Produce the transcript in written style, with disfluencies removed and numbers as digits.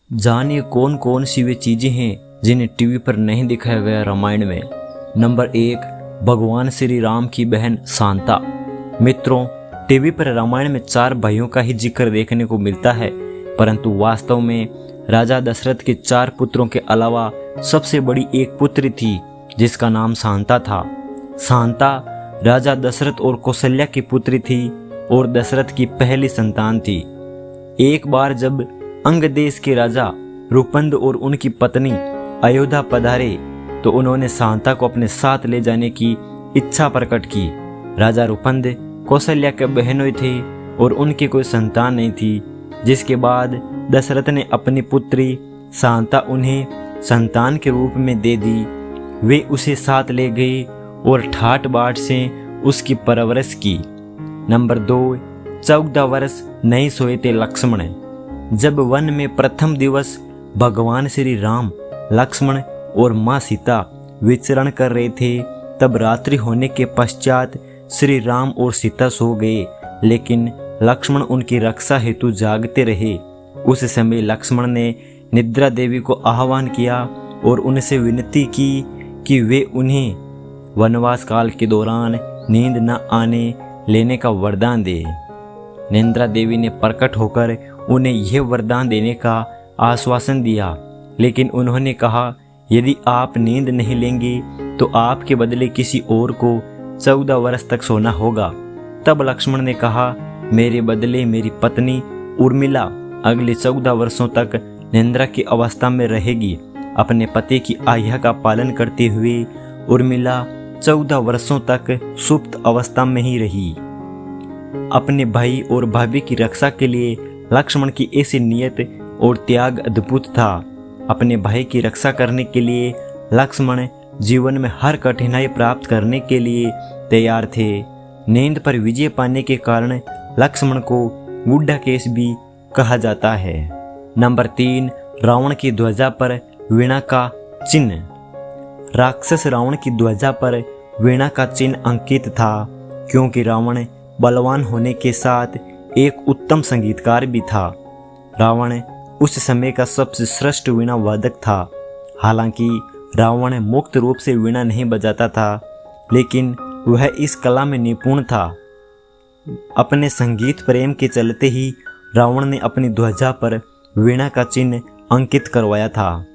जानिए कौन कौन सी वे चीजें हैं जिन्हें टीवी पर नहीं दिखाया गया रामायण में। नंबर 1, भगवान श्री राम की बहन शांता। मित्रों, टीवी पर रामायण में 4 भाइयों का ही जिक्र देखने को मिलता है, परंतु वास्तव में राजा दशरथ के 4 पुत्रों के अलावा सबसे बड़ी एक पुत्री थी जिसका नाम शांता था। शांता राजा दशरथ और कौशल्या की पुत्री थी और दशरथ की पहली संतान थी। एक बार जब अंग देश के राजा रूपंद और उनकी पत्नी अयोध्या पधारे तो उन्होंने शांता को अपने साथ ले जाने की इच्छा प्रकट की। राजा रूपंद कौशल्या के बहनोई थे और उनकी कोई संतान नहीं थी, जिसके बाद दशरथ ने अपनी पुत्री शांता उन्हें संतान के रूप में दे दी। वे उसे साथ ले गए और ठाट बाट से उसकी परवरिश की। नंबर 2, 14 वर्ष नहीं सोए थे लक्ष्मण। जब वन में प्रथम दिवस भगवान श्री राम, लक्ष्मण और माँ सीता विचरण कर रहे थे, तब रात्रि होने के पश्चात श्री राम और सीता सो गए, लेकिन लक्ष्मण उनकी रक्षा हेतु जागते रहे। उस समय लक्ष्मण ने निद्रा देवी को आह्वान किया और उनसे विनती की कि वे उन्हें वनवास काल के दौरान नींद न आने लेने का वरदान दे। निद्रा देवी ने प्रकट होकर उन्हें यह वरदान देने का आश्वासन दिया, लेकिन उन्होंने कहा यदि आप नींद नहीं लेंगे तो आपके बदले किसी और को 14 वर्ष तक सोना होगा। तब लक्ष्मण ने कहा मेरे बदले मेरी पत्नी उर्मिला अगले 14 वर्षों तक निद्रा की अवस्था में रहेगी। अपने पति की आज्ञा का पालन करते हुए उर्मिला 14 वर्षों तक सुप्त अवस्था में ही रही। अपने भाई और भाभी की रक्षा के लिए लक्ष्मण की ऐसी नियत और त्याग अद्भुत था। अपने भाई की रक्षा करने के लिए लक्ष्मण जीवन में हर कठिनाई प्राप्त करने के लिए तैयार थे। नींद पर विजय पाने के कारण लक्ष्मण को बुढ़ा केश भी कहा जाता है। नंबर 3, रावण की ध्वजा पर वीणा का चिन्ह। राक्षस रावण की ध्वजा पर वीणा का चिन्ह अंकित था, क्योंकि रावण बलवान होने के साथ एक उत्तम संगीतकार भी था। रावण उस समय का सबसे श्रेष्ठ वीणा वादक था। हालांकि रावण मुक्त रूप से वीणा नहीं बजाता था, लेकिन वह इस कला में निपुण था। अपने संगीत प्रेम के चलते ही रावण ने अपनी ध्वजा पर वीणा का चिन्ह अंकित करवाया था।